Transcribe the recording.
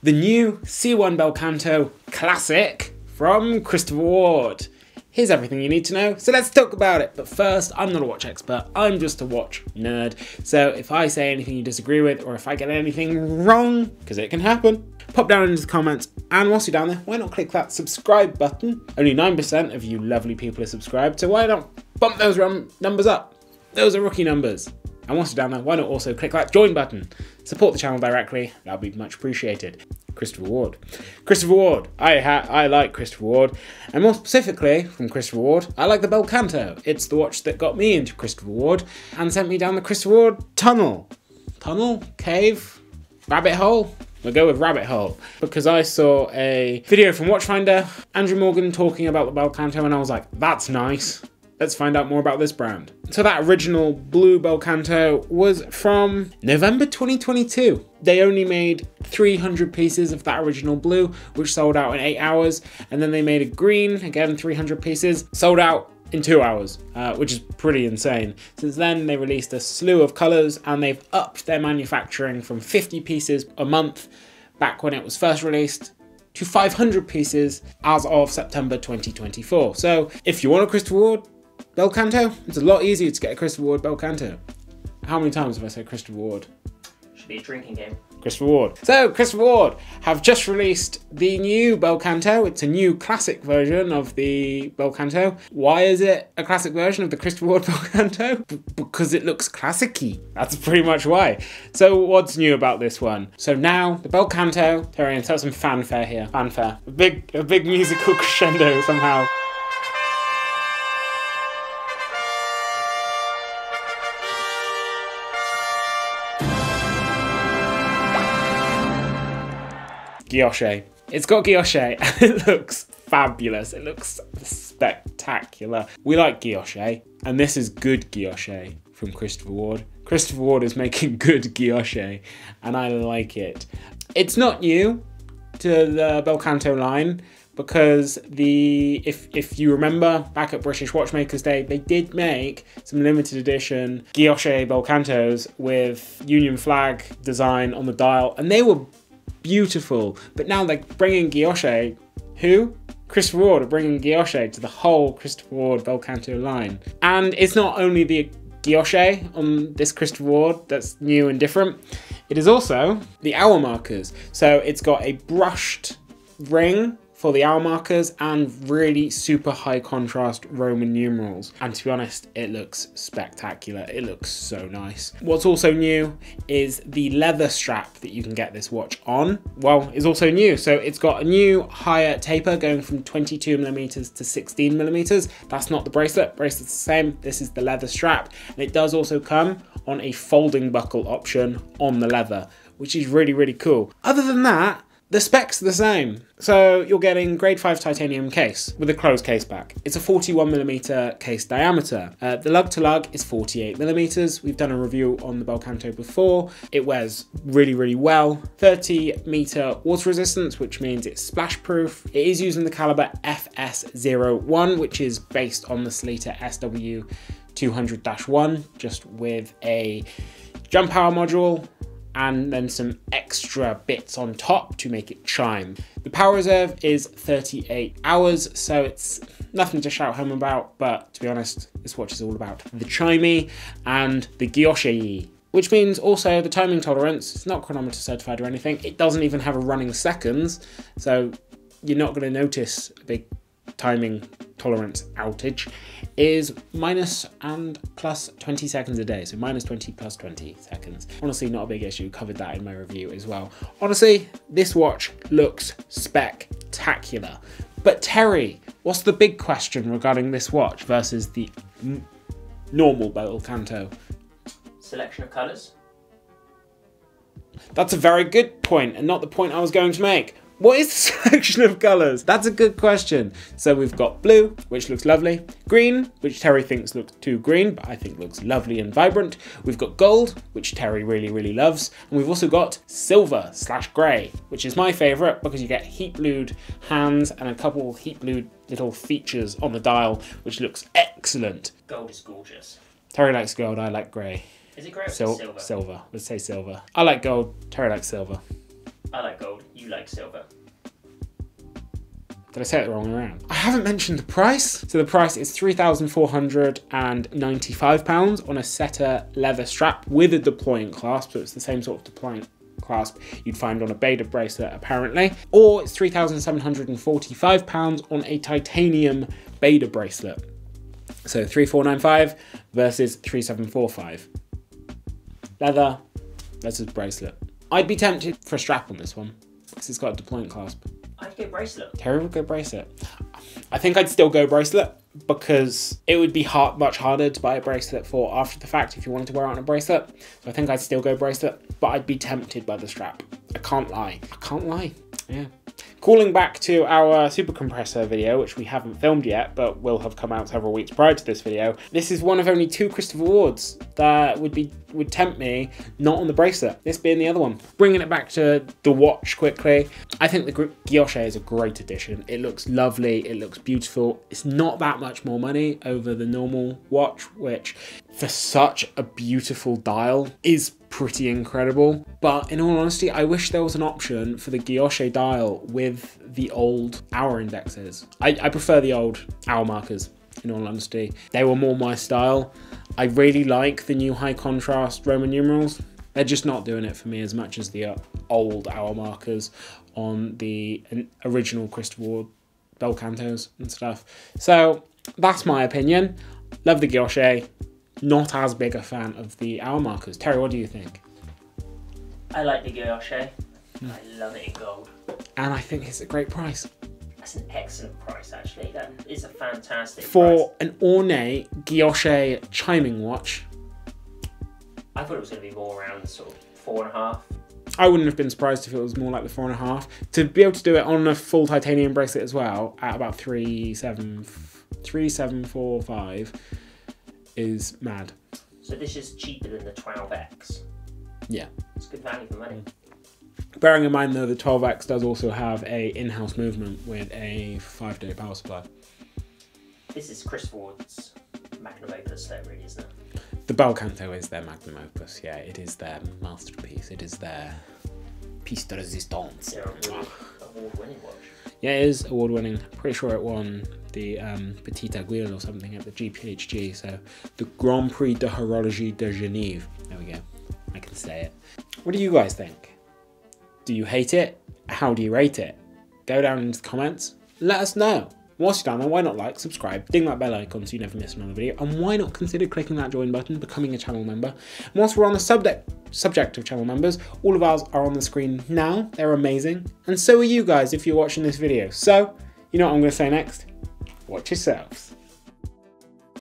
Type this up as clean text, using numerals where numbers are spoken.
the new C1 Bel Canto Classic from Christopher Ward. Here's everything you need to know, so let's talk about it. But first, I'm not a watch expert, I'm just a watch nerd. So if I say anything you disagree with, or if I get anything wrong, because it can happen, pop down into the comments, and whilst you're down there, why not click that subscribe button? Only 9% of you lovely people are subscribed, so why not bump those numbers up? Those are rookie numbers. And once you're down there, why not also click that join button? Support the channel directly, that would be much appreciated. Christopher Ward. Christopher Ward. I like Christopher Ward. And more specifically, from Christopher Ward, I like the Bel Canto. It's the watch that got me into Christopher Ward and sent me down the Christopher Ward tunnel. Tunnel? Cave? Rabbit hole? We'll go with rabbit hole. Because I saw a video from Watchfinder, Andrew Morgan talking about the Bel Canto, and I was like, that's nice. Let's find out more about this brand. So that original blue Bel Canto was from November 2022. They only made 300 pieces of that original blue, which sold out in 8 hours. And then they made a green, again 300 pieces, sold out in 2 hours, which is pretty insane. Since then, they released a slew of colors, and they've upped their manufacturing from 50 pieces a month back when it was first released to 500 pieces as of September 2024. So if you want a Christopher Ward Bel Canto, it's a lot easier to get a Christopher Ward Bel Canto. How many times have I said Christopher Ward? Should be a drinking game. Christopher Ward. So, Christopher Ward have just released the new Bel Canto. It's a new classic version of the Bel Canto. Why is it a classic version of the Christopher Ward Bel Canto? Because it looks classic-y. That's pretty much why. So, what's new about this one? So now, the Bel Canto, Terry, and some fanfare here. Fanfare. A big musical crescendo somehow. Guilloche. It's got guilloche and it looks fabulous. It looks spectacular. We like guilloche, and this is good guilloche from Christopher Ward. Christopher Ward is making good guilloche, and I like it. It's not new to the Bel Canto line, because if you remember back at British Watchmakers Day, they did make some limited edition guilloche Bel Cantos with Union flag design on the dial, and they were beautiful. But now they're bringing guilloche. Who? Christopher Ward are bringing guilloche to the whole Christopher Ward Bel Canto line. And it's not only the guilloche on this Christopher Ward that's new and different, it is also the hour markers. So it's got a brushed ring for the hour markers and really super high contrast Roman numerals. And to be honest, it looks spectacular. It looks so nice. What's also new is the leather strap that you can get this watch on. Well, is also new. So it's got a new higher taper going from 22mm to 16mm. That's not the bracelet. Bracelet's the same. This is the leather strap. And it does also come on a folding buckle option on the leather, which is really, really cool. Other than that, the specs are the same. So you're getting grade 5 titanium case with a closed case back. It's a 41mm case diameter. The lug to lug is 48mm. We've done a review on the Bel Canto before. It wears really, really well. 30-meter water resistance, which means it's splash proof. It is using the caliber FS01, which is based on the Sleater SW 200-1, just with a jump power module and then some extra bits on top to make it chime. The power reserve is 38 hours, so it's nothing to shout home about, but to be honest, this watch is all about the chimey and the guilloche, which means also the timing tolerance. It's not chronometer certified or anything. It doesn't even have a running seconds, so you're not going to notice a big timing tolerance outage. Is minus and plus 20 seconds a day, so minus 20 plus 20 seconds. Honestly, not a big issue. Covered that in my review as well. Honestly, this watch looks spectacular. But Terry, what's the big question regarding this watch versus the normal Bel Canto? Selection of colours. That's a very good point, and not the point I was going to make. What is the selection of colours? That's a good question. So we've got blue, which looks lovely. Green, which Terry thinks looks too green, but I think looks lovely and vibrant. We've got gold, which Terry really, really loves. And we've also got silver/grey, which is my favourite because you get heat blued hands and a couple heat blued little features on the dial, which looks excellent. Gold is gorgeous. Terry likes gold, I like grey. Is it grey or silver? Silver. Let's say silver. I like gold, Terry likes silver. I like gold, you like silver. Did I say it the wrong way around? I haven't mentioned the price. So the price is £3,495 on a setter leather strap with a deploying clasp. So it's the same sort of deploying clasp you'd find on a beaded bracelet apparently. Or it's £3,745 on a titanium beaded bracelet. So 3,495 versus 3,745. Leather versus bracelet. I'd be tempted for a strap on this one because it's got a deploying clasp. I'd go bracelet. Terry would go bracelet. I think I'd still go bracelet because it would be much harder to buy a bracelet for after the fact if you wanted to wear it on a bracelet. So I think I'd still go bracelet, but I'd be tempted by the strap. I can't lie. Yeah. Calling back to our super compressor video, which we haven't filmed yet, but will have come out several weeks prior to this video. This is one of only 2 Christopher Wards that would tempt me not on the bracelet, this being the other one. Bringing it back to the watch quickly, I think the guilloche is a great addition. It looks lovely, it looks beautiful. It's not that much more money over the normal watch, which for such a beautiful dial is pretty incredible. But in all honesty, I wish there was an option for the guilloche dial with the old hour indexes. I prefer the old hour markers, in all honesty. They were more my style. I really like the new high contrast Roman numerals. They're just not doing it for me as much as the old hour markers on the original Christopher Ward Bel Cantos and stuff. So that's my opinion. Love the guilloche. Not as big a fan of the hour markers. Terry, what do you think? I like the guilloche. I love it in gold. And I think it's a great price. That's an excellent price, actually. That is a fantastic For price. an ornate guilloche chiming watch. I thought it was going to be more around sort of 4.5. I wouldn't have been surprised if it was more like the 4.5. To be able to do it on a full titanium bracelet as well at about 3,745 is mad. So this is cheaper than the 12X. Yeah. It's good value for money. Bearing in mind though, the 12X does also have a in-house movement with a 5-day power supply. This is Christopher Ward's magnum opus though, really, isn't it? The Bel Canto is their magnum opus, yeah, it is their masterpiece, it is their piece de resistance. They're a really award-winning watch. Yeah, it is award-winning. Pretty sure it won the Petit Aiguille or something at the GPHG, so the Grand Prix de Horologie de Genève. There we go, I can say it. What do you guys think? Do you hate it? How do you rate it? Go down into the comments, let us know. Whilst you're down there, why not like, subscribe, ding that bell icon so you never miss another video, and why not consider clicking that join button, becoming a channel member. And whilst we're on the subject of channel members, all of ours are on the screen now. They're amazing, and so are you guys if you're watching this video. So, you know what I'm going to say next? Watch yourselves.